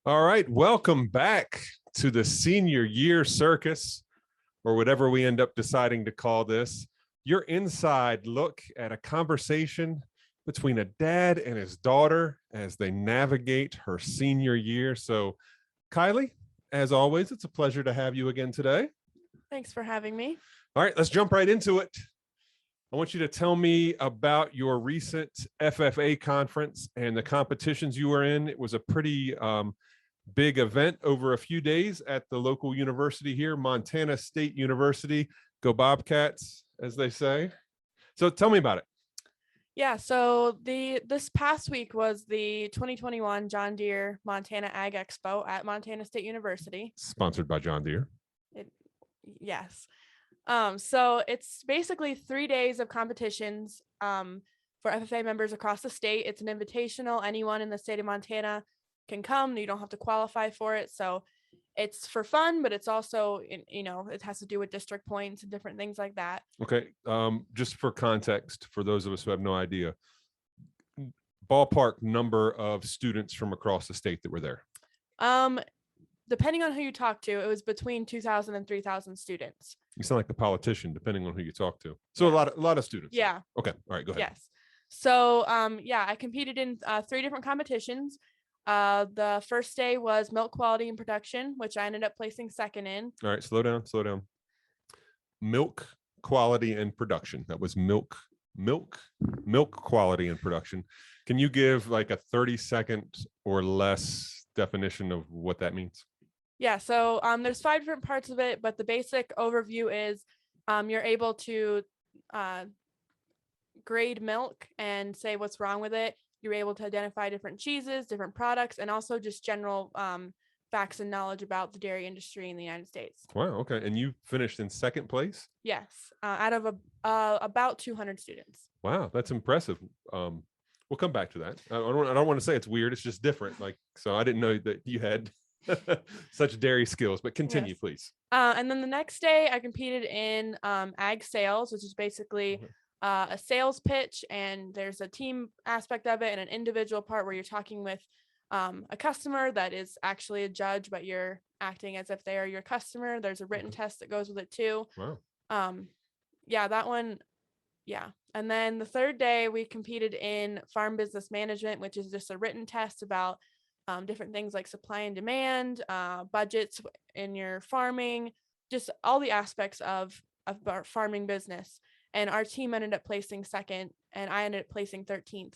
All right, welcome back to the Senior Year Circus, or whatever we end up deciding to call this. Your inside look at a conversation between a dad and his daughter as they navigate her senior year. So, Kyleigh, as always, it's a pleasure to have you again today. Thanks for having me. All right, let's jump right into it. I want you to tell me about your recent FFA conference and the competitions you were in. It was a pretty big event over a few days at the local university here, Montana State University. Go Bobcats, as they say. So tell me about it. Yeah, so this past week was the 2021 John Deere Montana Ag Expo at Montana State University. Sponsored by John Deere. Yes. So it's basically 3 days of competitions for FFA members across the state. It's an invitational. Anyone in the state of Montana can come. You don't have to qualify for it. So it's for fun, but it's also, it has to do with district points and different things like that. Okay. Just for context, for those of us who have no idea, ballpark number of students from across the state that were there. Depending on who you talk to, it was between 2,000 and 3,000 students. You sound like the politician, depending on who you talk to. So yeah. a lot of students. Yeah. Okay. All right. Go ahead. Yes. So, I competed in 3 different competitions. The first day was milk quality and production, which I ended up placing second in. All right. Slow down. Milk quality and production. That was milk quality and production. Can you give like a 30-second or less definition of what that means? Yeah, so there's 5 different parts of it, but the basic overview is you're able to grade milk and say what's wrong with it. You're able to identify different cheeses, different products, and also just general facts and knowledge about the dairy industry in the United States. Wow, okay. And you finished in second place? Yes, out of about 200 students. Wow, that's impressive. We'll come back to that. I don't want to say it's weird. It's just different. So I didn't know that you had such dairy skills, but continue, yes. Please. And then the next day I competed in ag sales, which is basically a sales pitch, and there's a team aspect of it and an individual part where you're talking with a customer that is actually a judge, but you're acting as if they are your customer. There's a written test that goes with it too. Wow. Yeah, that one. Yeah. And then the third day we competed in farm business management, which is just a written test about different things like supply and demand, budgets in your farming, just all the aspects of our farming business. And our team ended up placing second, and I ended up placing 13th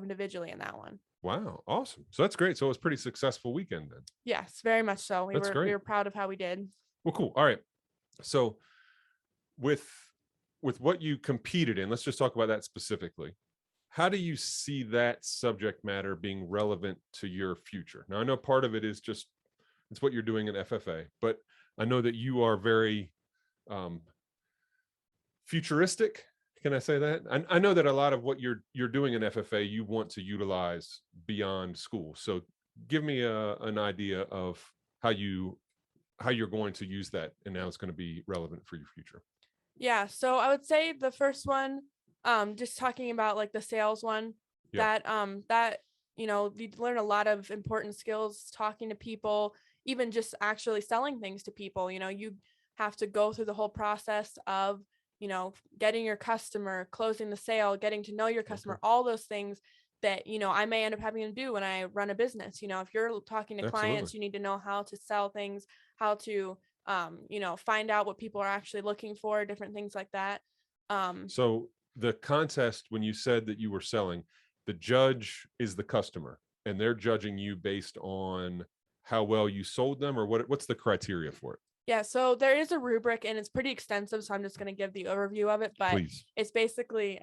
individually in that one. Wow, awesome. So that's great. So it was a pretty successful weekend then. Yes, very much so. We were proud of how we did. Well, cool. All right. So with what you competed in, let's just talk about that specifically. How do you see that subject matter being relevant to your future? Now, I know part of it is just, it's what you're doing in FFA, but I know that you are very futuristic. Can I say that? I know that a lot of what you're doing in FFA, you want to utilize beyond school. So give me an idea of how you're going to use that and how it's going to be relevant for your future. Yeah, so I would say the first one, just talking about like the sales one, yeah. that you learn a lot of important skills talking to people, even just actually selling things to people. You have to go through the whole process of getting your customer, closing the sale, getting to know your customer, all those things that I may end up having to do when I run a business. If you're talking to clients, you need to know how to sell things, how to find out what people are actually looking for, different things like that. So the contest, when you said that you were selling, the judge is the customer and they're judging you based on how well you sold them, or what's the criteria for it? Yeah, so there is a rubric and it's pretty extensive, so I'm just going to give the overview of it, but Please. It's basically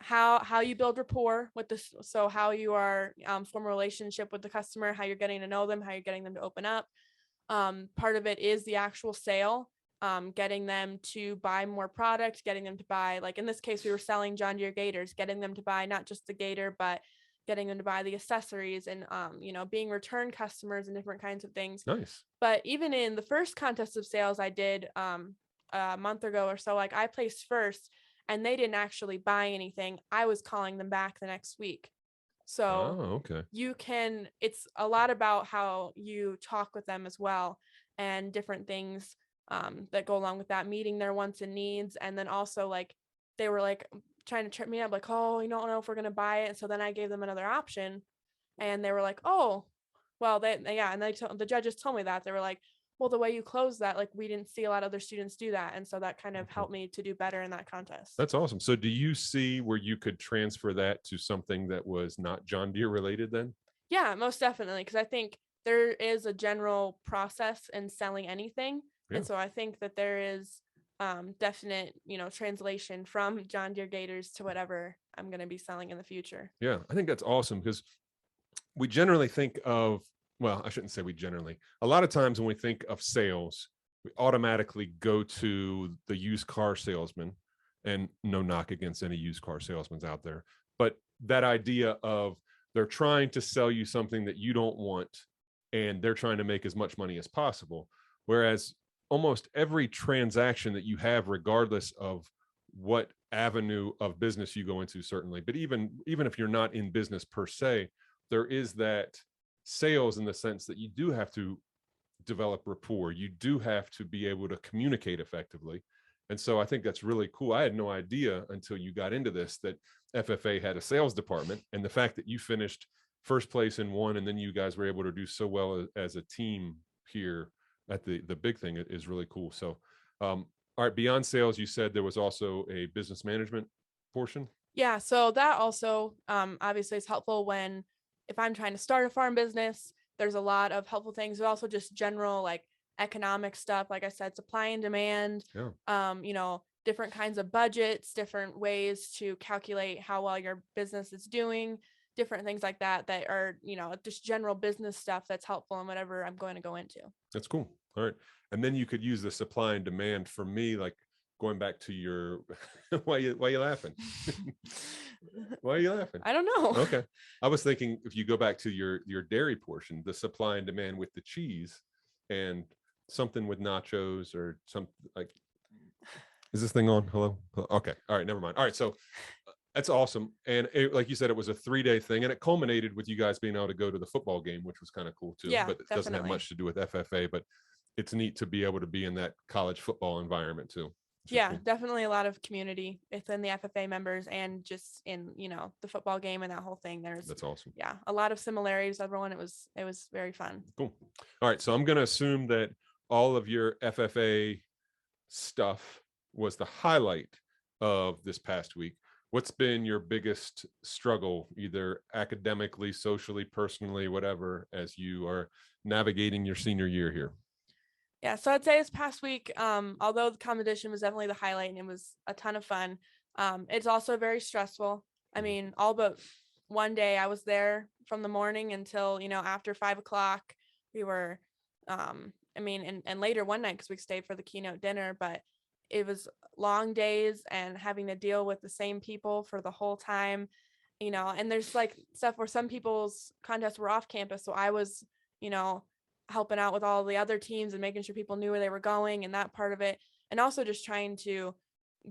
how you build rapport with this, so how you are form a relationship with the customer, how you're getting to know them, how you're getting them to open up. Part of it is the actual sale, getting them to buy more product, getting them to buy, like in this case, we were selling John Deere gators, getting them to buy not just the gator, but getting them to buy the accessories and, being return customers and different kinds of things. Nice. But even in the first contest of sales I did a month ago or so, like I placed first and they didn't actually buy anything. I was calling them back the next week. So okay. it's a lot about how you talk with them as well, and different things that go along with that, meeting their wants and needs. And then also, like, they were like trying to trip me up, like, oh, you don't know if we're going to buy it. And so then I gave them another option, and they were like, oh, well, yeah. And the judges told me that. They were like, well, the way you close that, like, we didn't see a lot of other students do that. And so that kind of helped me to do better in that contest. That's awesome. So do you see where you could transfer that to something that was not John Deere related then? Yeah, most definitely. Because I think there is a general process in selling anything. Yeah. And so I think that there is definite, translation from John Deere Gators to whatever I'm going to be selling in the future. Yeah, I think that's awesome because we generally think of, well, I shouldn't say we generally, a lot of times when we think of sales, we automatically go to the used car salesman, and no knock against any used car salesmen out there. But that idea of they're trying to sell you something that you don't want, and they're trying to make as much money as possible. Whereas almost every transaction that you have, regardless of what avenue of business you go into, certainly, but even if you're not in business per se, there is that sales in the sense that you do have to develop rapport. You do have to be able to communicate effectively. And so I think that's really cool. I had no idea until you got into this that FFA had a sales department, and the fact that you finished first place in one, and then you guys were able to do so well as a team here at the big thing is really cool. So, all right, beyond sales, you said there was also a business management portion. Yeah, so that also obviously is helpful when, if I'm trying to start a farm business, there's a lot of helpful things, but also just general, like, economic stuff. Like I said, supply and demand, different kinds of budgets, different ways to calculate how well your business is doing, different things like that are, just general business stuff that's helpful in whatever I'm going to go into. That's cool. All right. And then you could use the supply and demand for me, like going back to your, why you laughing? Why are you laughing? I don't know. Okay. I was thinking if you go back to your dairy portion, the supply and demand with the cheese and something with nachos or something like, is this thing on? Hello? Okay. All right. Never mind. All right. So that's awesome. And like you said, it was a 3-day thing, and it culminated with you guys being able to go to the football game, which was kind of cool too. Yeah, but it doesn't have much to do with FFA, but it's neat to be able to be in that college football environment too. Yeah, cool. Definitely a lot of community within the FFA members, and just in, the football game and that whole thing. That's awesome. Yeah, a lot of similarities. Everyone, it was very fun. Cool. All right. So I'm going to assume that all of your FFA stuff was the highlight of this past week. What's been your biggest struggle, either academically, socially, personally, whatever, as you are navigating your senior year here? Yeah, so I'd say this past week, although the competition was definitely the highlight and it was a ton of fun, it's also very stressful. I mean, all but one day I was there from the morning until, after 5 o'clock. We were, and later one night, because we stayed for the keynote dinner, but it was long days and having to deal with the same people for the whole time, and there's like stuff where some people's contests were off campus. So I was, helping out with all the other teams and making sure people knew where they were going, and that part of it. And also just trying to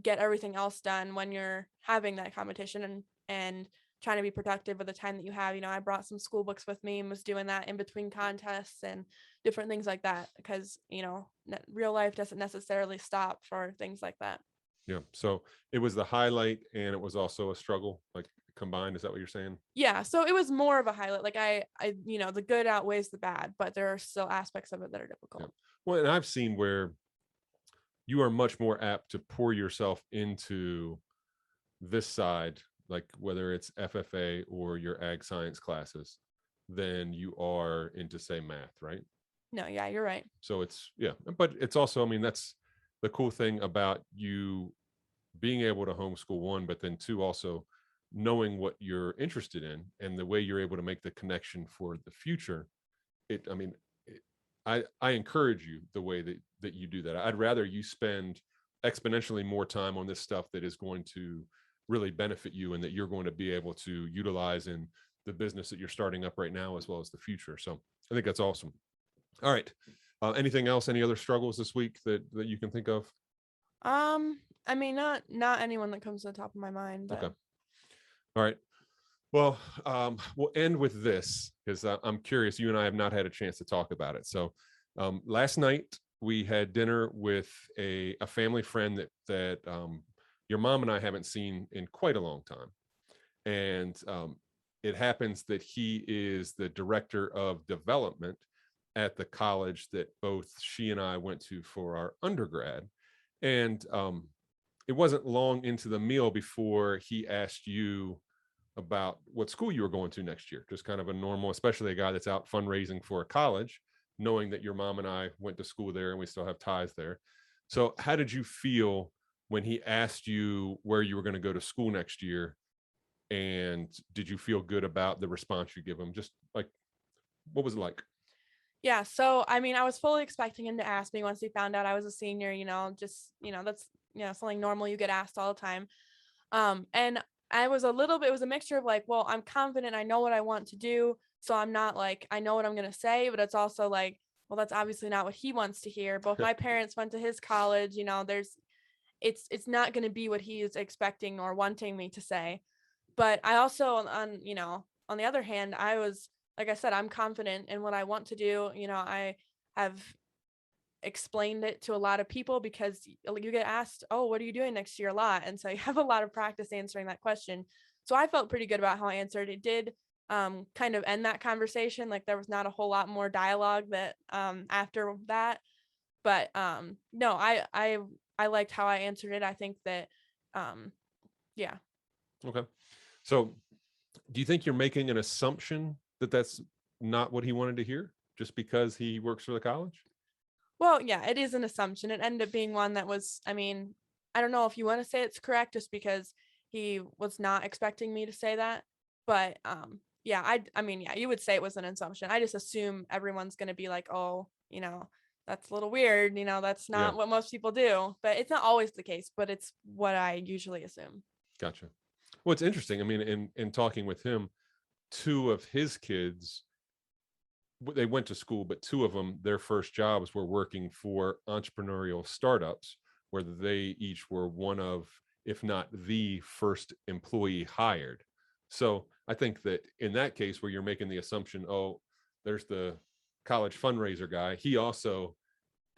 get everything else done when you're having that competition, and trying to be productive with the time that you have. I brought some school books with me and was doing that in between contests and different things like that, because, real life doesn't necessarily stop for things like that. Yeah. So it was the highlight, and it was also a struggle, like combined. Is that what you're saying? Yeah. So it was more of a highlight. Like I, the good outweighs the bad, but there are still aspects of it that are difficult. Yeah. Well, and I've seen where you are much more apt to pour yourself into this side, like whether it's FFA or your ag science classes, than you are into, say, math, right? No, yeah, you're right. So it's, yeah, but it's also, I mean, that's the cool thing about you being able to homeschool, one, but then two, also knowing what you're interested in and the way you're able to make the connection for the future. I encourage you the way that you do that. I'd rather you spend exponentially more time on this stuff that is going to really benefit you and that you're going to be able to utilize in the business that you're starting up right now, as well as the future. So I think that's awesome. All right. Anything else? Any other struggles this week that you can think of? I mean, not anyone that comes to the top of my mind, but. Okay. All right. Well, we'll end with this because I'm curious. You and I have not had a chance to talk about it. So last night we had dinner with a family friend that your mom and I haven't seen in quite a long time. And it happens that he is the director of development at the college that both she and I went to for our undergrad. And it wasn't long into the meal before he asked you about what school you were going to next year. Just kind of a normal, especially a guy that's out fundraising for a college, knowing that your mom and I went to school there and we still have ties there. So how did you feel when he asked you where you were going to go to school next year? And did you feel good about the response you give him? Just like, what was it like? Yeah, so I mean, I was fully expecting him to ask me once he found out I was a senior, that's something normal you get asked all the time. And I was it was a mixture of like, well, I'm confident, I know what I want to do, so I'm not like, I know what I'm gonna say, but it's also like, well, that's obviously not what he wants to hear. Both my parents went to his college, it's not gonna be what he is expecting or wanting me to say. But I also on the other hand, I was, like I said, I'm confident in what I want to do. I have explained it to a lot of people because you get asked, oh, what are you doing next year, a lot, and so you have a lot of practice answering that question. So I felt pretty good about how I answered. It did kind of end that conversation. Like there was not a whole lot more dialogue that after that, but no, I liked how I answered it. I think that yeah. Okay. So do you think you're making an assumption that that's not what he wanted to hear just because he works for the college? Well, yeah, it is an assumption. It ended up being one that was, I mean, I don't know if you want to say it's correct just because he was not expecting me to say that. But yeah, I mean, yeah, you would say it was an assumption. I just assume everyone's going to be like, "Oh, that's a little weird, that's Yeah. not what most people do." But it's not always the case, but it's what I usually assume. Gotcha. Well, it's interesting. I mean, in talking with him, two of his kids, they went to school, but two of them, their first jobs were working for entrepreneurial startups where they each were one of, if not the first employee hired. So I think that in that case where you're making the assumption, oh, there's the college fundraiser guy, he also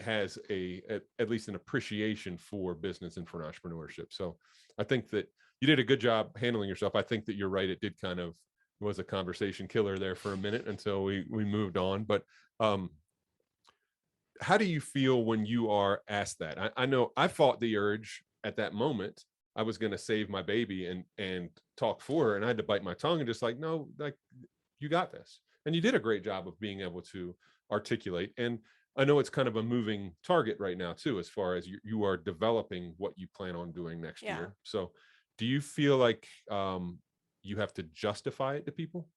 has at least an appreciation for business and for entrepreneurship. So I think that you did a good job handling yourself. I think that you're right. It did kind of was a conversation killer there for a minute until we moved on. But how do you feel when you are asked that? I know I fought the urge at that moment. I was going to save my baby and talk for her, and I had to bite my tongue and just like, no, like you got this. And you did a great job of being able to articulate. And I know it's kind of a moving target right now too, as far as you are developing what you plan on doing next year. So do you feel like you have to justify it to people?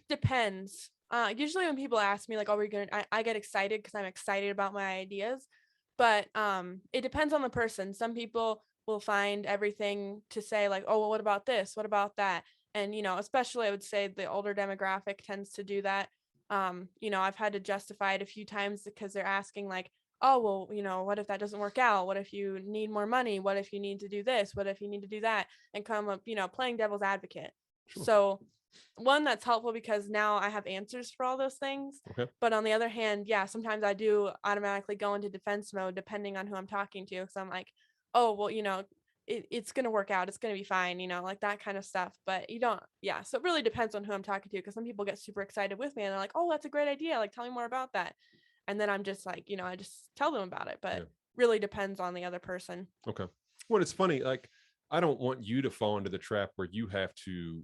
Depends. Usually when people ask me like, "Oh, we're gonna," I get excited because I'm excited about my ideas. But it depends on the person. Some people will find everything to say like, "Oh, well, what about this? What about that?" And especially I would say the older demographic tends to do that. I've had to justify it a few times because they're asking like, "Oh, well, what if that doesn't work out? What if you need more money? What if you need to do this? What if you need to do that?" And come up, playing devil's advocate. Sure. So one, that's helpful because now I have answers for all those things. Okay. But on the other hand, yeah, sometimes I do automatically go into defense mode depending on who I'm talking to. So I'm like, oh, well, it's going to work out. It's going to be fine, like that kind of stuff. But you don't, yeah. So it really depends on who I'm talking to because some people get super excited with me and they're like, oh, that's a great idea. Like, tell me more about that. And then I'm just like, I just tell them about it. But really depends on the other person. Okay. Well, it's funny. Like, I don't want you to fall into the trap where you have to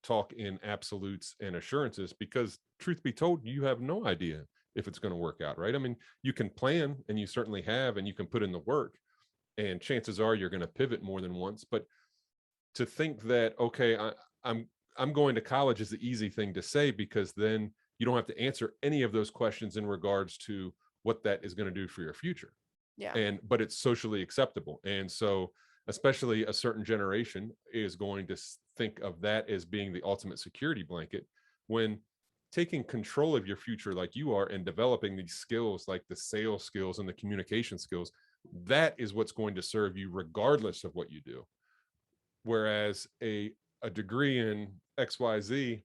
talk in absolutes and assurances because truth be told, you have no idea if it's going to work out, right? I mean, you can plan and you certainly have, and you can put in the work and chances are you're going to pivot more than once. But to think that, okay, I'm going to college is the easy thing to say because then you don't have to answer any of those questions in regards to what that is going to do for your future. Yeah. But it's socially acceptable. And so especially a certain generation is going to think of that as being the ultimate security blanket when taking control of your future like you are and developing these skills like the sales skills and the communication skills, that is what's going to serve you regardless of what you do. Whereas a a degree in XYZ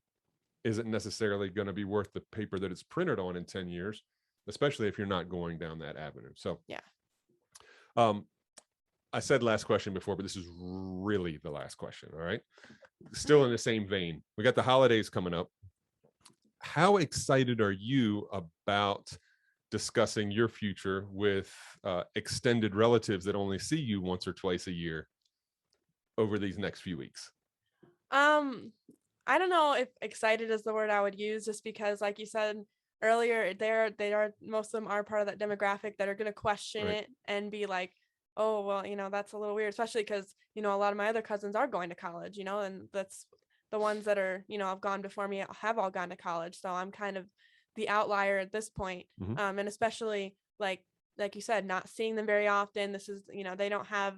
isn't necessarily going to be worth the paper that it's printed on in 10 years, especially if you're not going down that avenue. So yeah. I said last question before, but this is really the last question. All right. Still in the same vein. We got the holidays coming up. How excited are you about discussing your future with extended relatives that only see you once or twice a year over these next few weeks? I don't know if excited is the word I would use, just because, like you said earlier, they are most of them are part of that demographic that are going to question Right. it and be like, oh, well, that's a little weird, especially because, a lot of my other cousins are going to college, and that's the ones that are, have gone before me have all gone to college. So I'm kind of the outlier at this point. Mhm. And especially like you said, not seeing them very often. This is, they don't have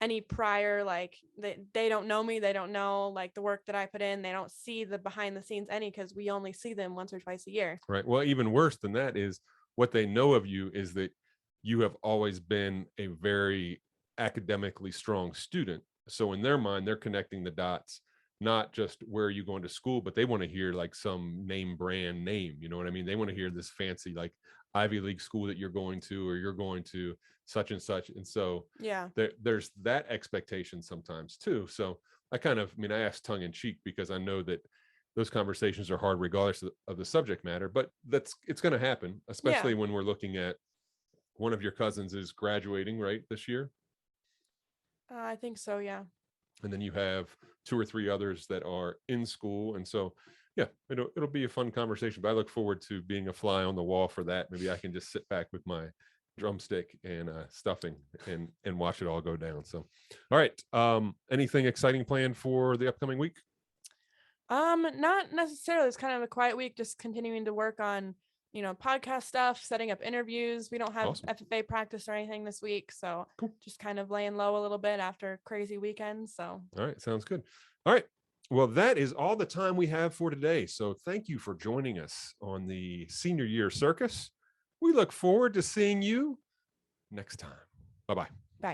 any prior, like they don't know me. They don't know like the work that I put in. They don't see the behind the scenes any, because we only see them once or twice a year. Right. Well, even worse than that is what they know of you is that you have always been a very academically strong student. So in their mind, they're connecting the dots, not just where are you going to school, but they want to hear like some name brand name. You know what I mean? They want to hear this fancy like Ivy League school that you're going to, or you're going to such and such. And so Yeah. there's that expectation sometimes too. So I ask tongue in cheek because I know that those conversations are hard regardless of the subject matter, but it's going to happen, especially when we're looking at one of your cousins is graduating right this year. I think so. Yeah. And then you have 2 or 3 others that are in school. And so, yeah, it'll be a fun conversation, but I look forward to being a fly on the wall for that. Maybe I can just sit back with my drumstick and stuffing and watch it all go down. So, all right. Anything exciting planned for the upcoming week? Not necessarily. It's kind of a quiet week, just continuing to work on, podcast stuff, setting up interviews. We don't have Awesome. FFA practice or anything this week, so Cool. Just kind of laying low a little bit after crazy weekends. So, all right, sounds good. All right. Well, that is all the time we have for today. So thank you for joining us on the Senior Year Circus. We look forward to seeing you next time. Bye-bye.